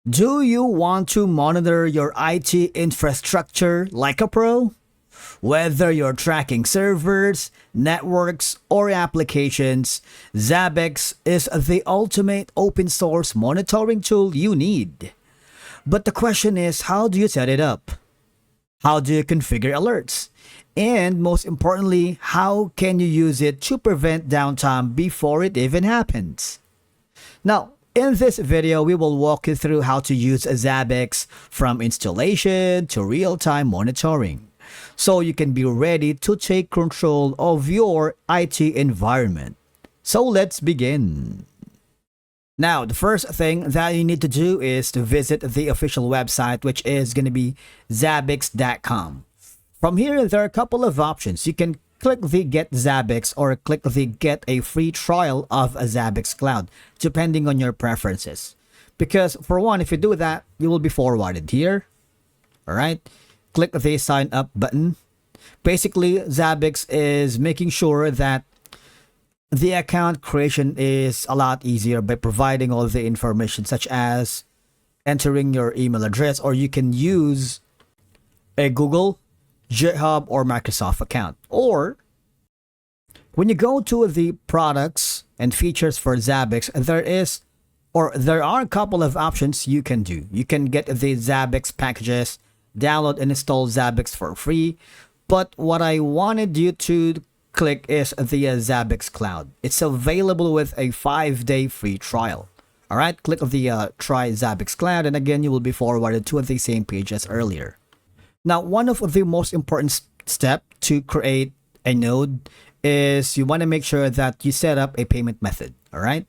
Do you want to monitor your IT infrastructure like a pro? Whether you're tracking servers, networks, or applications, Zabbix is the ultimate open source monitoring tool you need. But the question is, how do you set it up? How do you configure alerts? And most importantly, how can you use it to prevent downtime before it even happens? Now, in this video, we will walk you through how to use Zabbix from installation to real-time monitoring, so you can be ready to take control of your IT environment. So let's begin. Now, the first thing that you need to do is to visit the official website, which is going to be zabbix.com. From here, there are a couple of options. You can click the Get Zabbix or click the Get a Free Trial of a Zabbix Cloud, depending on your preferences. Because for one, if you do that, you will be forwarded here. Alright, click the Sign Up button. Basically, Zabbix is making sure that the account creation is a lot easier by providing all the information, such as entering your email address, or you can use a Google, GitHub, or Microsoft account. Or when you go to the products and features for Zabbix, there are a couple of options you can do. You can get the Zabbix packages, download and install Zabbix for free. But what I wanted you to click is the Zabbix Cloud. It's available with a 5-day free trial. Alright, click the Try Zabbix Cloud, and again, you will be forwarded to the same page as earlier. Now, one of the most important steps to create a node is you want to make sure that you set up a payment method. Alright?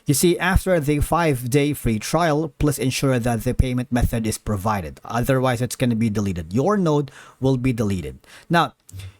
You see, after the 5-day free trial, please ensure that the payment method is provided. Otherwise, it's going to be deleted. Your node will be deleted. Now,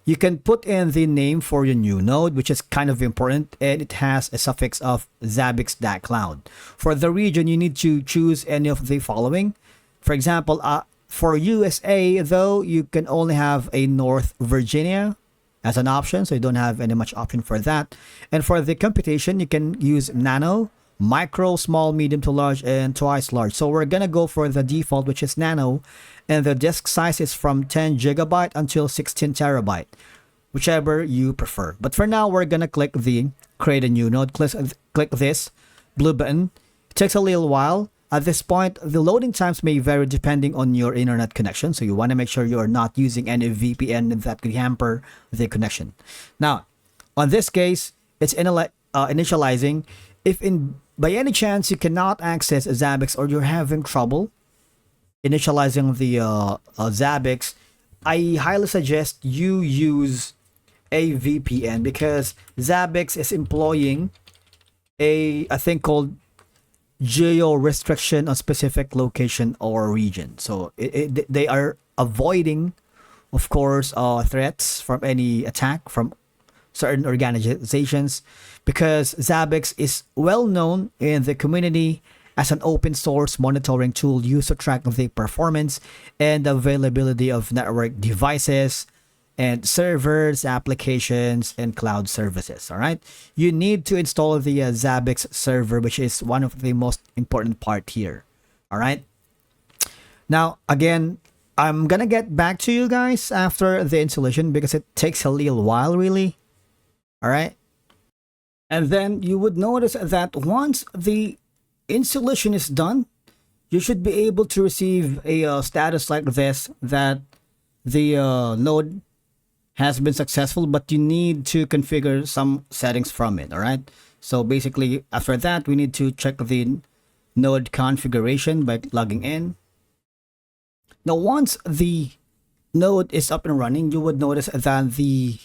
you can put in the name for your new node, which is kind of important, and it has a suffix of zabbix.cloud. For the region, you need to choose any of the following. For example, for USA, though, you can only have a North Virginia as an option, so you don't have any much option for that. And for the computation, you can use nano, micro, small, medium to large, and twice large. So we're gonna go for the default, which is nano, and the disk size is from 10 gigabyte until 16 terabyte, whichever you prefer. But for now, we're gonna click the create a new node. Click this blue button. It takes a little while. At this point, the loading times may vary depending on your internet connection, so you want to make sure you are not using any VPN that could hamper the connection. Now, on this case, it's initializing. If by any chance you cannot access Zabbix or you're having trouble initializing the Zabbix, I highly suggest you use a VPN, because Zabbix is employing a thing called geo restriction on specific location or region. So they are avoiding, of course, threats from any attack from certain organizations, because Zabbix is well known in the community as an open source monitoring tool used to track the performance and availability of network devices and servers, applications, and cloud services. All right, you need to install the Zabbix server, which is one of the most important part here. All right, now again, I'm gonna get back to you guys after the installation, because it takes a little while, really. All right, and then you would notice that once the installation is done, you should be able to receive a status like this, that the node has been successful, but you need to configure some settings from it. All right, so basically after that, we need to check the node configuration by logging in. Now, once the node is up and running, you would notice that the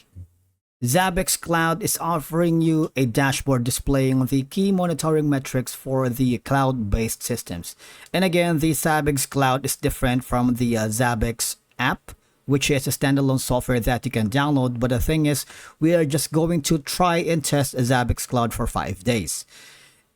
Zabbix Cloud is offering you a dashboard displaying the key monitoring metrics for the cloud-based systems. And again, the Zabbix Cloud is different from the Zabbix app, which is a standalone software that you can download. But the thing is, we are just going to try and test Zabbix Cloud for 5 days.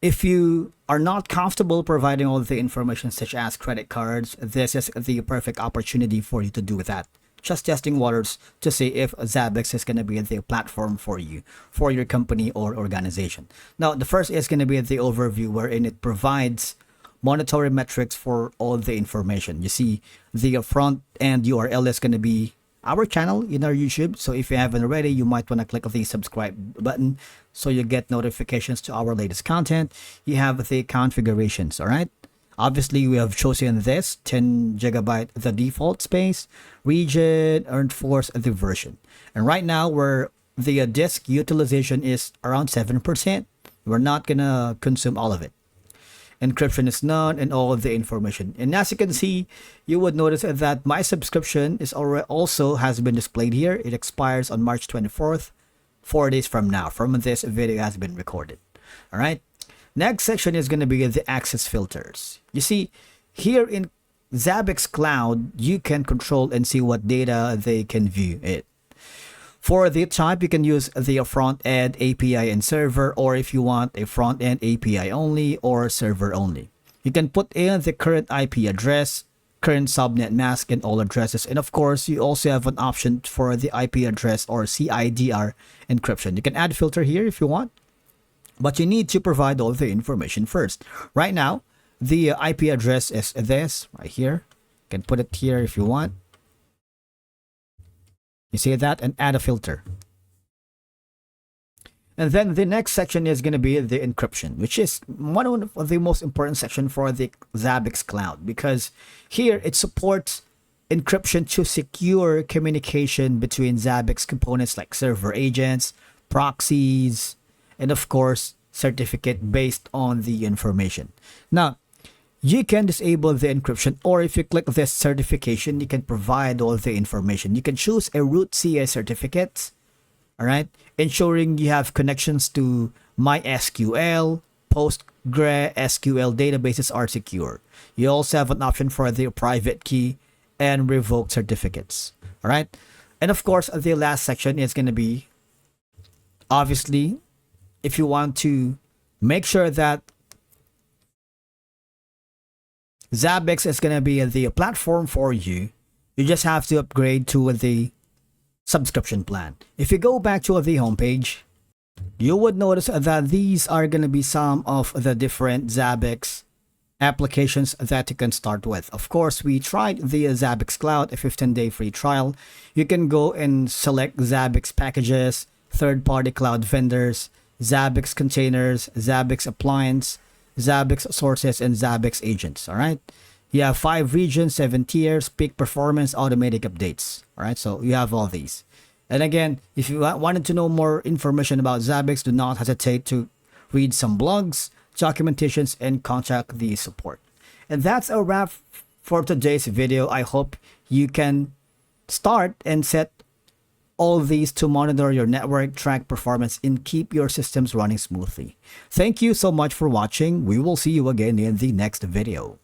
If you are not comfortable providing all the information such as credit cards, this is the perfect opportunity for you to do that. Just testing waters to see if Zabbix is going to be the platform for you, for your company or organization. Now, the first is going to be the overview, wherein it provides monetary metrics for all the information. You see, the front end URL is going to be our channel in our YouTube. So if you haven't already, you might want to click the subscribe button so you get notifications to our latest content. You have the configurations, all right? Obviously, we have chosen this 10 gigabyte, the default space, region, and force the version. And right now, where the disk utilization is around 7%, we're not gonna consume all of it. Encryption is none and all of the information. And as you can see, you would notice that my subscription is already also has been displayed here. It expires on March 24th, 4 days from now, from this video has been recorded. All right. Next section is going to be the access filters. You see, here in Zabbix Cloud, you can control and see what data they can view it. For the type, you can use the front-end API and server, or if you want a front-end API only or server only. You can put in the current IP address, current subnet mask, and all addresses. And of course, you also have an option for the IP address or CIDR encryption. You can add filter here if you want, but you need to provide all the information first. Right now, the IP address is this right here. You can put it here if you want. You see that, and add a filter. And then the next section is going to be the encryption, which is one of the most important section for the Zabbix Cloud, because here it supports encryption to secure communication between Zabbix components like server agents, proxies, and of course, certificate based on the information. Now, you can disable the encryption, or if you click this certification, you can provide all the information. You can choose a root CA certificate, all right, ensuring you have connections to MySQL, PostgreSQL databases are secure. You also have an option for the private key and revoke certificates, all right? And of course, the last section is going to be, obviously, if you want to make sure that Zabbix is going to be the platform for you, you just have to upgrade to the subscription plan. If you go back to the homepage, you would notice that these are going to be some of the different Zabbix applications that you can start with. Of course, we tried the Zabbix Cloud, a 15-day free trial. You can go and select Zabbix packages, third-party cloud vendors, Zabbix containers, Zabbix appliance, Zabbix sources, and Zabbix agents. All right. You have 5 regions, 7 tiers, peak performance, automatic updates. All right. So you have all these. And again, if you wanted to know more information about Zabbix, do not hesitate to read some blogs, documentations, and contact the support. And that's a wrap for today's video. I hope you can start and set all these to monitor your network, track performance, and keep your systems running smoothly. Thank you so much for watching. We will see you again in the next video.